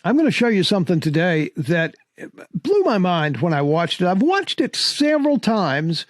I'm going to show you something today that blew my mind when I watched it. I've watched it several times,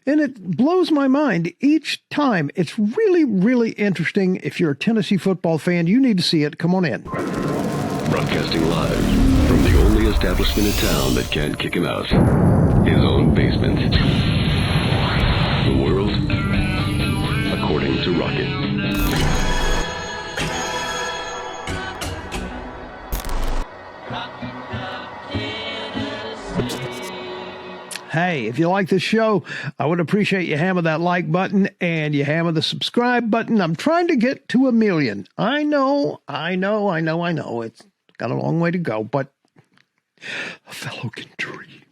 and it blows my mind each time. It's really, really interesting. If you're a Tennessee football fan, you need to see it. Come on in. Broadcasting live from the only establishment in town that can't kick him out. His own basement. The world according to Rocket. Hey, if you like this show, I would appreciate you hammer that like button and you hammer the subscribe button. I'm trying to get to 1 million. I know. It's got a long way to go, but a fellow can dream.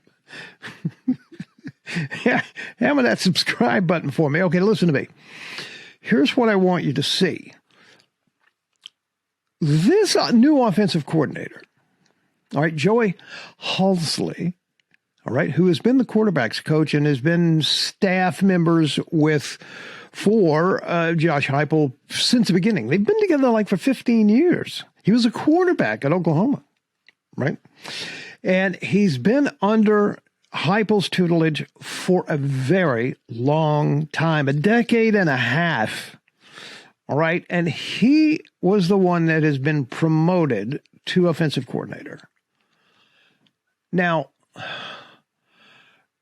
Yeah, hammer that subscribe button for me. Okay, listen to me. Here's what I want you to see. This new offensive coordinator, all right, Joey Halzle, all right, who has been the quarterback's coach and has been staff members for Josh Heupel since the beginning. They've been together like for 15 years. He was a quarterback at Oklahoma, right? And he's been under Heupel's tutelage for a very long time, a decade and a half, all right? And he was the one that has been promoted to offensive coordinator. Now,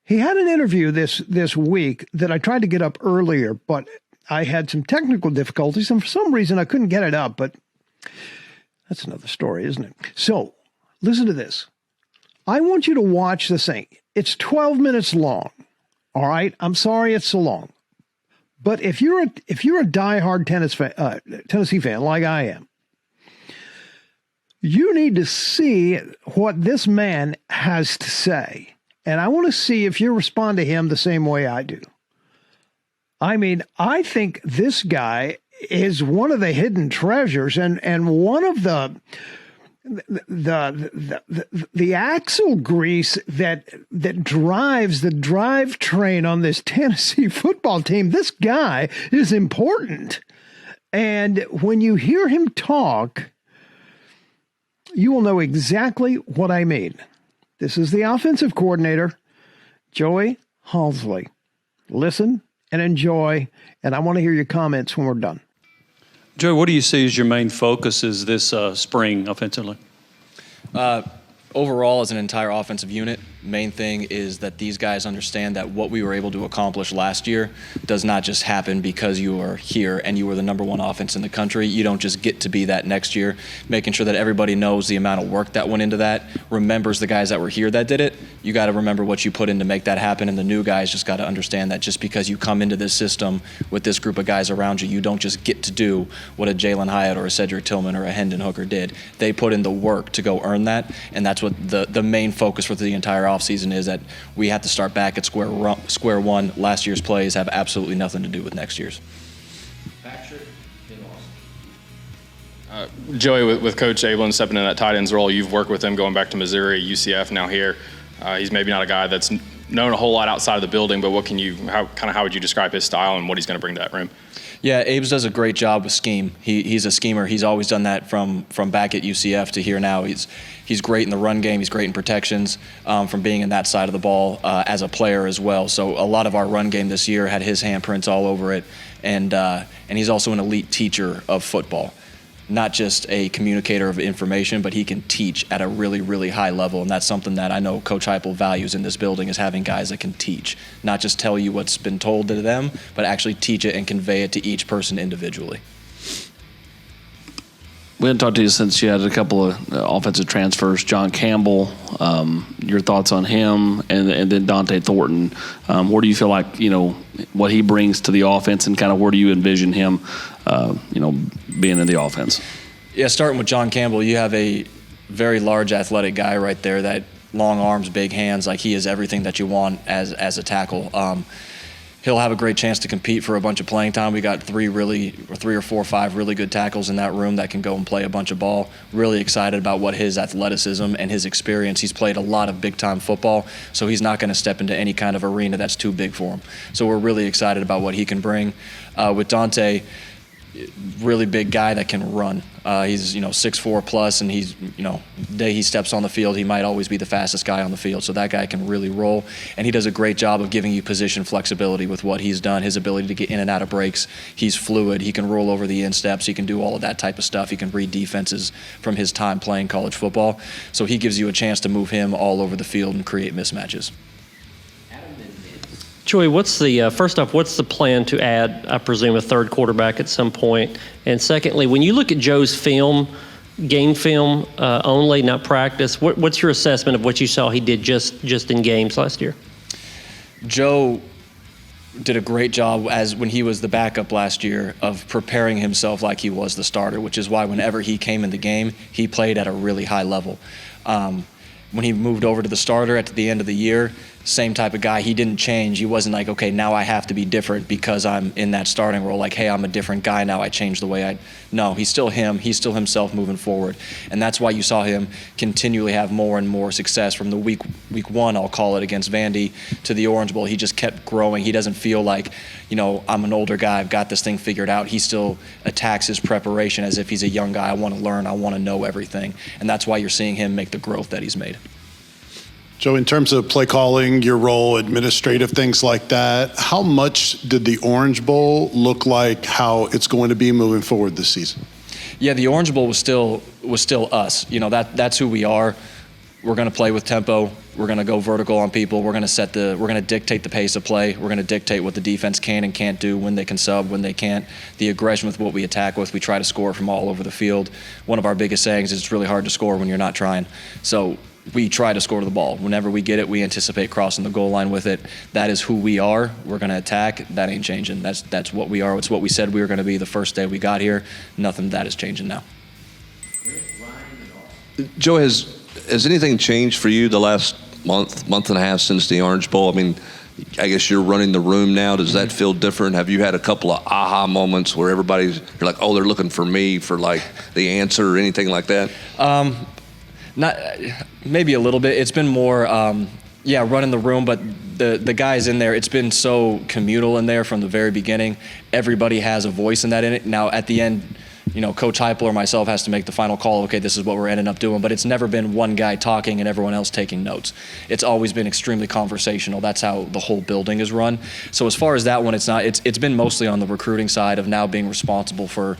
he had an interview this week that I tried to get up earlier, but I had some technical difficulties, and for some reason I couldn't get it up, but that's another story, isn't it? So, listen to this. I want you to watch this thing. It's 12 minutes long, all right? I'm sorry it's so long. But if you're a diehard Tennessee fan like I am, you need to see what this man has to say. And I want to see if you respond to him the same way I do. I mean, I think this guy is one of the hidden treasures and one of the axle grease that drives the drivetrain on this Tennessee football team. This guy is important. And when you hear him talk, you will know exactly what I mean. This is the offensive coordinator, Joey Halzle. Listen and enjoy, and I want to hear your comments when we're done. Joey, what do you see as your main focuses this spring offensively? Overall, as an entire offensive unit, main thing is that these guys understand that what we were able to accomplish last year does not just happen because you are here and you were the #1 offense in the country. You don't just get to be that next year. Making sure that everybody knows the amount of work that went into that, remembers the guys that were here that did it. You got to remember what you put in to make that happen, and the new guys just got to understand that just because you come into this system with this group of guys around you, you don't just get to do what a Jalen Hyatt or a Cedric Tillman or a Hendon Hooker did. They put in the work to go earn that, and that's what the main focus for the entire offseason is, that we have to start back at square one. Last year's plays have absolutely nothing to do with next year's. Joey, with Coach Abeln stepping in that tight ends role, you've worked with him going back to Missouri, UCF, now here. He's maybe not a guy that's known a whole lot outside of the building, but how would you describe his style and what he's going to bring to that room? Yeah, Abe's does a great job with scheme. He's a schemer. He's always done that from back at UCF to here now. He's great in the run game. He's great in protections from being in that side of the ball as a player as well. So a lot of our run game this year had his handprints all over it, and he's also an elite teacher of football. Not just a communicator of information, but he can teach at a really, really high level, and that's something that I know Coach Heupel values in this building, is having guys that can teach, not just tell you what's been told to them, but actually teach it and convey it to each person individually. We hadn't talked to you since you had a couple of offensive transfers. John Campbell, your thoughts on him, and then Dante Thornton. Where do you feel like, what he brings to the offense, and kind of where do you envision him, being in the offense? Yeah, starting with John Campbell, you have a very large athletic guy right there, that long arms, big hands, like he is everything that you want as a tackle. He'll have a great chance to compete for a bunch of playing time. We got 3 or 4 or 5 really good tackles in that room that can go and play a bunch of ball. Really excited about what his athleticism and his experience. He's played a lot of big-time football, so he's not going to step into any kind of arena that's too big for him. So we're really excited about what he can bring. With Dante, really big guy that can run. He's 6'4" plus, and he's the day he steps on the field, he might always be the fastest guy on the field. So that guy can really roll, and he does a great job of giving you position flexibility with what he's done. His ability to get in and out of breaks. He's fluid. He can roll over the insteps. He can do all of that type of stuff. He can read defenses from his time playing college football. So he gives you a chance to move him all over the field and create mismatches. Joey, first off, what's the plan to add, I presume, a third quarterback at some point? And secondly, when you look at Joe's film, game film only, not practice, what's your assessment of what you saw he did just in games last year? Joe did a great job when he was the backup last year of preparing himself like he was the starter, which is why whenever he came in the game, he played at a really high level. When he moved over to the starter at the end of the year, same type of guy. He didn't change. He wasn't like, okay, now I have to be different because I'm in that starting role. Like, hey, I'm a different guy now. I changed the way No, he's still him. He's still himself moving forward. And that's why you saw him continually have more and more success from the week one, I'll call it, against Vandy to the Orange Bowl. He just kept growing. He doesn't feel like, I'm an older guy. I've got this thing figured out. He still attacks his preparation as if he's a young guy. I want to learn. I want to know everything. And that's why you're seeing him make the growth that he's made. Joe, in terms of play calling, your role, administrative things like that, how much did the Orange Bowl look like how it's going to be moving forward this season? Yeah, the Orange Bowl was still us. That's who we are. We're going to play with tempo. We're going to go vertical on people. We're going to dictate the pace of play. We're going to dictate what the defense can and can't do, when they can sub, when they can't. The aggression with what we attack with, we try to score from all over the field. One of our biggest sayings is it's really hard to score when you're not trying. So we try to score the ball. Whenever we get it, we anticipate crossing the goal line with it. That is who we are. We're going to attack. That ain't changing. That's what we are. It's what we said we were going to be the first day we got here. Nothing that is changing now. Joe, has anything changed for you the last month and a half since the Orange Bowl? I mean, I guess you're running the room now. Does that feel different? Have you had a couple of aha moments where you're like, oh, they're looking for me for like the answer or anything like that? Not maybe a little bit. It's been more, running the room, but the guys in there, it's been so communal in there from the very beginning. Everybody has a voice in it. Now at the end, Coach Halzle or myself has to make the final call. Okay, this is what we're ending up doing. But it's never been one guy talking and everyone else taking notes. It's always been extremely conversational. That's how the whole building is run. So as far as that one, it's not. It's been mostly on the recruiting side of now being responsible for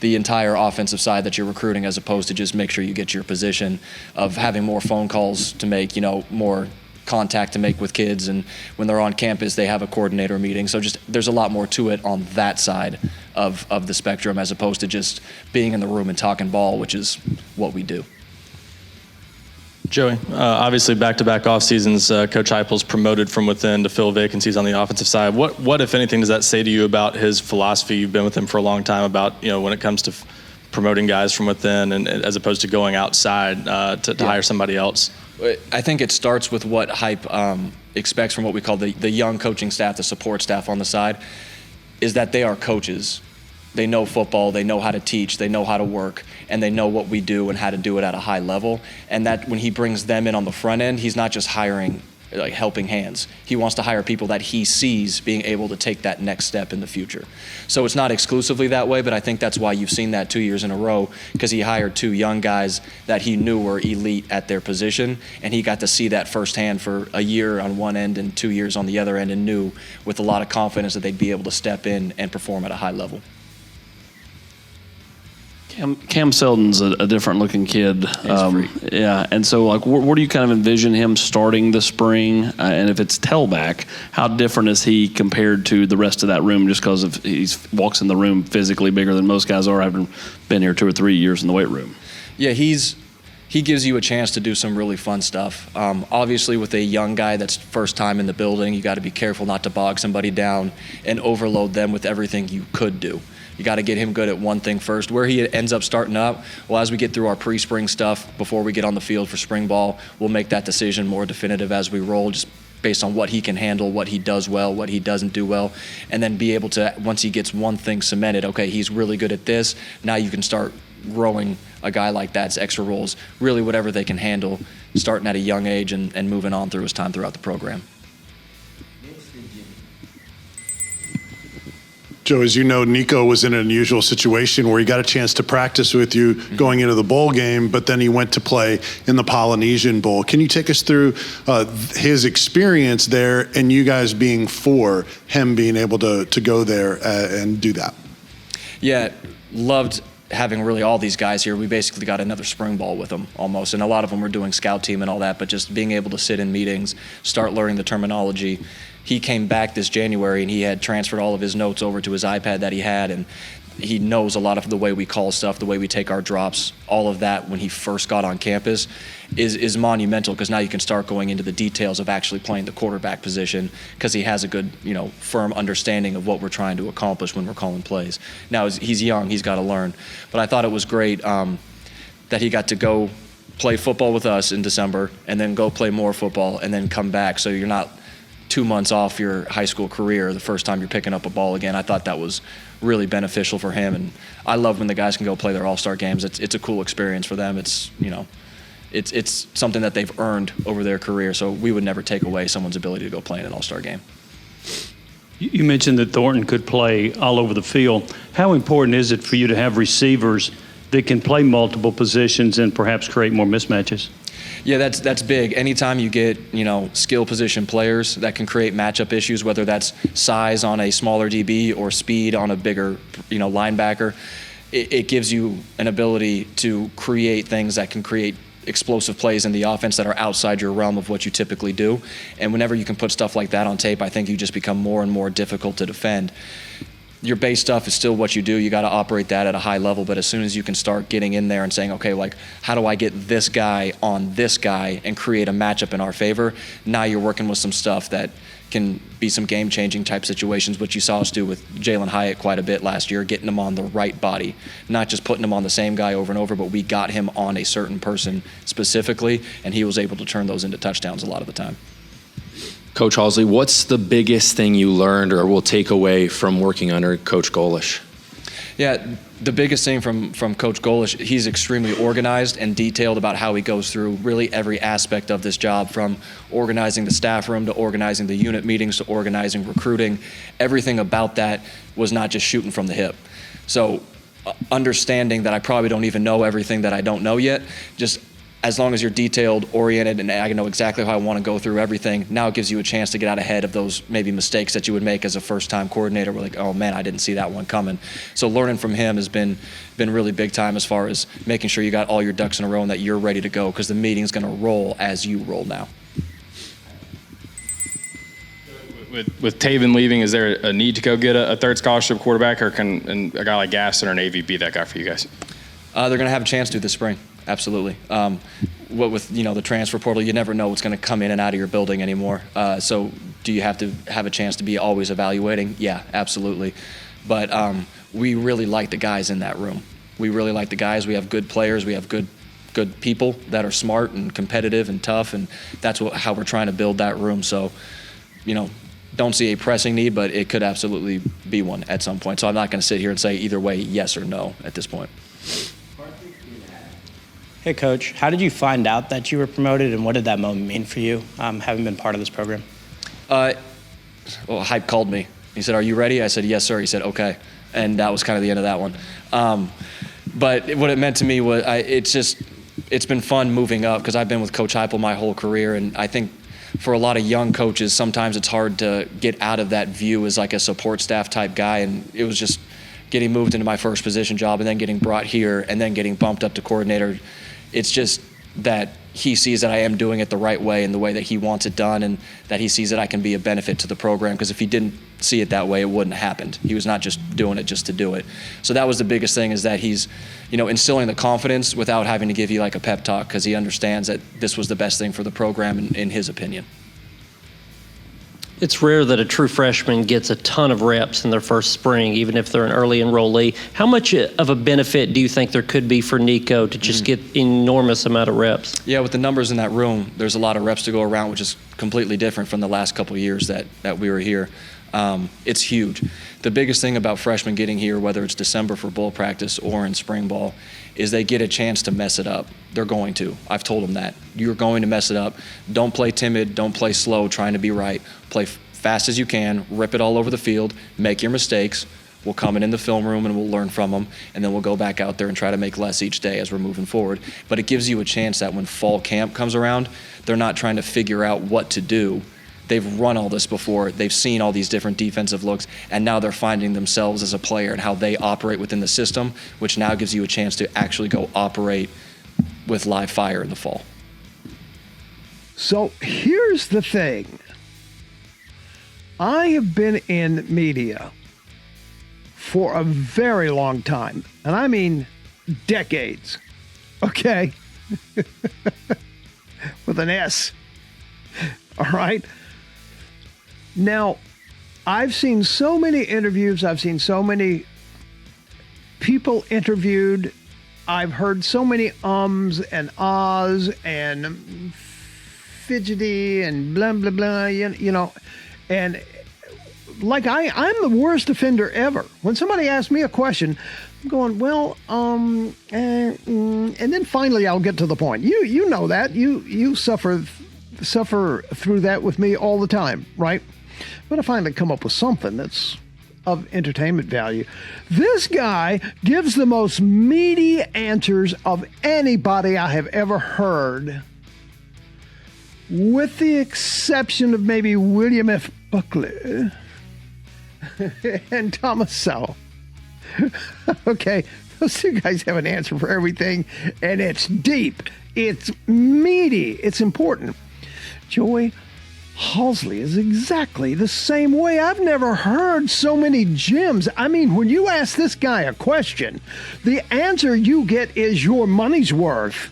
the entire offensive side that you're recruiting, as opposed to just make sure you get your position, of having more phone calls to make, more contact to make with kids, and when they're on campus they have a coordinator meeting. So just there's a lot more to it on that side of the spectrum, as opposed to just being in the room and talking ball, which is what we do. Joey, obviously back-to-back off seasons, Coach Heupel's promoted from within to fill vacancies on the offensive side. What, if anything, does that say to you about his philosophy? You've been with him for a long time, about when it comes to promoting guys from within, and as opposed to going outside to hire somebody else. I think it starts with what Hype expects from what we call the young coaching staff, the support staff on the side, is that they are coaches. They know football, they know how to teach, they know how to work, and they know what we do and how to do it at a high level. And that when he brings them in on the front end, he's not just hiring like helping hands. He wants to hire people that he sees being able to take that next step in the future. So it's not exclusively that way, but I think that's why you've seen that 2 years in a row, because he hired two young guys that he knew were elite at their position, and he got to see that firsthand for a year on one end and 2 years on the other end, and knew with a lot of confidence that they'd be able to step in and perform at a high level. Cam Seldon's a different looking kid. Yeah, and so like, where do you kind of envision him starting the spring? And if it's tailback, how different is he compared to the rest of that room? Just because he walks in the room physically bigger than most guys are, having been here 2 or 3 years in the weight room. Yeah, he gives you a chance to do some really fun stuff. Obviously, with a young guy that's first time in the building, you got to be careful not to bog somebody down and overload them with everything you could do. You got to get him good at one thing first. Where he ends up starting up, well, as we get through our pre-spring stuff, before we get on the field for spring ball, we'll make that decision more definitive as we roll, just based on what he can handle, what he does well, what he doesn't do well, and then be able to, once he gets one thing cemented, okay, he's really good at this, now you can start growing a guy like that's extra roles, really whatever they can handle, starting at a young age and moving on through his time throughout the program. Joe, as you know, Nico was in an unusual situation where he got a chance to practice with you going into the bowl game, but then he went to play in the Polynesian Bowl. Can you take us through his experience there and you guys being for him being able to go there and do that? Yeah, loved having really all these guys here. We basically got another spring ball with them almost, and a lot of them were doing scout team and all that, but just being able to sit in meetings, start learning the terminology. He came back this January and he had transferred all of his notes over to his iPad that he had, and he knows a lot of the way we call stuff, the way we take our drops, all of that when he first got on campus is monumental, because now you can start going into the details of actually playing the quarterback position, because he has a good, firm understanding of what we're trying to accomplish when we're calling plays. Now, he's young, he's got to learn. But I thought it was great that he got to go play football with us in December and then go play more football and then come back, so you're not 2 months off your high school career the first time you're picking up a ball again. I thought that was really beneficial for him, and I love when the guys can go play their all-star games. It's a cool experience for them. It's something that they've earned over their career, so we would never take away someone's ability to go play in an all-star game. You mentioned that Thornton could play all over the field. How important is it for you to have receivers that can play multiple positions and perhaps create more mismatches? Yeah, that's big. Anytime you get, skill position players that can create matchup issues, whether that's size on a smaller DB or speed on a bigger, linebacker, it gives you an ability to create things that can create explosive plays in the offense that are outside your realm of what you typically do. And whenever you can put stuff like that on tape, I think you just become more and more difficult to defend. Your base stuff is still what you do. You got to operate that at a high level. But as soon as you can start getting in there and saying, okay, how do I get this guy on this guy and create a matchup in our favor? Now you're working with some stuff that can be some game-changing type situations, which you saw us do with Jalen Hyatt quite a bit last year, getting him on the right body, not just putting him on the same guy over and over, but we got him on a certain person specifically, and he was able to turn those into touchdowns a lot of the time. Coach Halzle, what's the biggest thing you learned or will take away from working under Coach Golesh? Yeah, the biggest thing from Coach Golesh, he's extremely organized and detailed about how he goes through really every aspect of this job, from organizing the staff room to organizing the unit meetings to organizing recruiting. Everything about that was not just shooting from the hip. So understanding that I probably don't even know everything that I don't know yet, just as long as you're detailed, oriented, and I know exactly how I want to go through everything, now it gives you a chance to get out ahead of those maybe mistakes that you would make as a first-time coordinator. We're like, oh man, I didn't see that one coming. So learning from him has been really big time as far as making sure you got all your ducks in a row and that you're ready to go, because the meeting's going to roll as you roll now. With Taven leaving, is there a need to go get a third scholarship quarterback, or can a guy like Gaston or Navy be that guy for you guys? They're going to have a chance to this spring. Absolutely. What with the transfer portal, you never know what's going to come in and out of your building anymore. So do you have to have a chance to be always evaluating? Yeah, absolutely. But we really like the guys in that room. We really like the guys. We have good players. We have good people that are smart and competitive and tough, and that's how we're trying to build that room. So, don't see a pressing need, but it could absolutely be one at some point. So I'm not going to sit here and say either way yes or no at this point. Hey, Coach, how did you find out that you were promoted, and what did that moment mean for you, having been part of this program? Hype called me. He said, "Are you ready?" I said, "Yes, sir." He said, "Okay." And that was kind of the end of that one. But what it meant to me was it's been fun moving up, because I've been with Coach Heupel my whole career, and I think for a lot of young coaches, sometimes it's hard to get out of that view as like a support staff type guy, and it was just getting moved into my first position job and then getting brought here and then getting bumped up to coordinator. It's just that he sees that I am doing it the right way and the way that he wants it done, and that he sees that I can be a benefit to the program, because if he didn't see it that way, it wouldn't have happened. He was not just doing it just to do it. So that was the biggest thing, is that he's, instilling the confidence without having to give you like a pep talk, because he understands that this was the best thing for the program in his opinion. It's rare that a true freshman gets a ton of reps in their first spring, even if they're an early enrollee. How much of a benefit do you think there could be for Nico to just get enormous amount of reps? Yeah, with the numbers in that room, there's a lot of reps to go around, which is completely different from the last couple of years that we were here. It's huge. The biggest thing about freshmen getting here, whether it's December for bowl practice or in spring ball, is they get a chance to mess it up. They're going to. I've told them that. You're going to mess it up. Don't play timid. Don't play slow trying to be right. Play fast as you can. Rip it all over the field. Make your mistakes. We'll come in the film room and we'll learn from them, and then we'll go back out there and try to make less each day as we're moving forward. But it gives you a chance that when fall camp comes around, they're not trying to figure out what to do. They've run all this before. They've seen all these different defensive looks, and now they're finding themselves as a player and how they operate within the system, which now gives you a chance to actually go operate with live fire in the fall. So here's the thing. I have been in media for a very long time, and I mean decades, okay? With an S, all right? Now, I've seen so many interviews, I've seen so many people interviewed, I've heard so many ums and ahs and fidgety and blah, blah, blah, you know, and like I'm the worst offender ever. When somebody asks me a question, I'm going, well, and then finally I'll get to the point. You know that. You suffer through that with me all the time, right? But I finally come up with something that's of entertainment value. This guy gives the most meaty answers of anybody I have ever heard, with the exception of maybe William F. Buckley and Thomas Sowell. Okay, those two guys have an answer for everything, and it's deep, it's meaty, it's important. Joey Halzle is exactly the same way. I've never heard so many gems. I mean, when you ask this guy a question, the answer you get is your money's worth.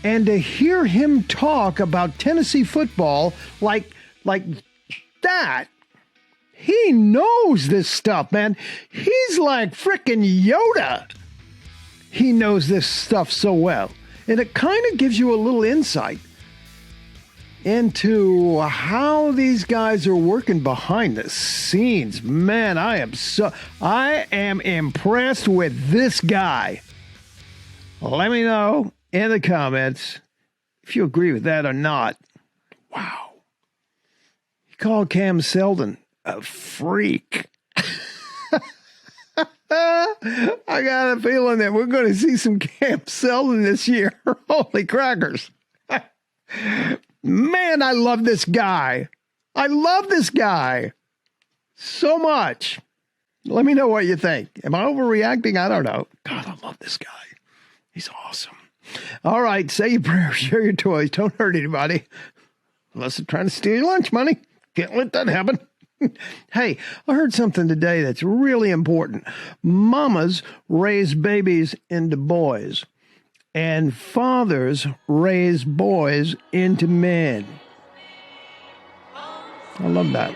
And to hear him talk about Tennessee football like that, he knows this stuff, man. He's like frickin' Yoda. He knows this stuff so well. And it kind of gives you a little insight into how these guys are working behind the scenes. Man, I am impressed with this guy. Let me know in the comments if you agree with that or not. Wow. You called Cam Seldon a freak. I got a feeling that we're going to see some Cam Seldon this year. Holy crackers. Man, I love this guy. I love this guy so much. Let me know what you think. Am I overreacting? I don't know. God, I love this guy. He's awesome. All right, say your prayers, share your toys. Don't hurt anybody. Unless they're trying to steal your lunch money. Can't let that happen. Hey, I heard something today that's really important. Mamas raise babies into boys, and fathers raise boys into men. I love that.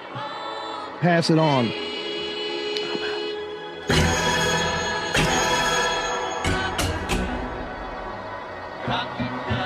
Pass it on. I'm out.